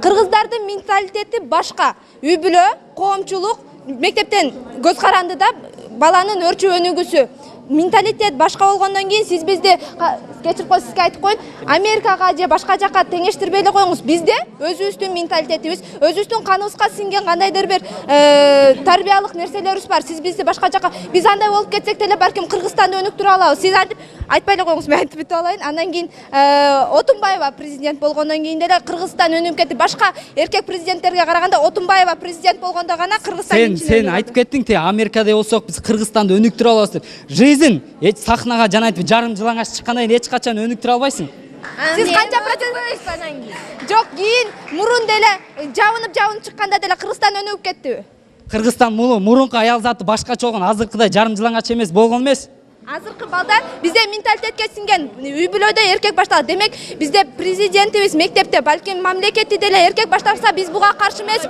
Кыргыздардын менталитети башка. Үй бүлө, коомчулук, мектептен көз карандыда баланын өрчүп өнүгүүсү. Менталитет башка болгондон кийин сиз бизди кечирип коюңуз, сизге айтып коеюн, Америкага же башка жака теңештирбей эле коюңуз. Бизде өзүбүздүн менталитетибиз, өзүбүздүн каныбызга сиңген кандайдыр бир тарбиялык нерселерибиз бар. Сиз бизди башка жака, биз андай болуп кетсек деле балким Кыргызстанды өнүктүрө алабыз. Сиз айтпай эле коюңуз, мен айтып бүтүп алайын. Андан кийин Отунбаева президент болгондон кийин деле Кыргызстан өнүгүп кетти. Башка эркек президенттерге караганда Отунбаева президент болгондо гана Кыргызстан Сен айтып кеттиң те, Америкада болсок биз Кыргызстанды өнүктүрө алабыз деп. Жизнь эч сахнага жанайтып жарым жылаңаш чыккандан кийин эч качан өнүктүрө албайсың. Сиз канча процент анан кийин? Жок, кийин мурун деле жабынып чыкканда деле Кыргызстан өнүгүп кеттиби? Кыргызстан мурунку аял заты башкача болгон, азыркыдай жарым жылаңач эмес болгон эмес. Азыркы балдар бизде менталитетке сиңген, үй бүлөдө эркек башталат. Демек бизде президентибиз мектепте, балким мамлекетти деле эркек баштаса, биз буга каршы эмеспиз.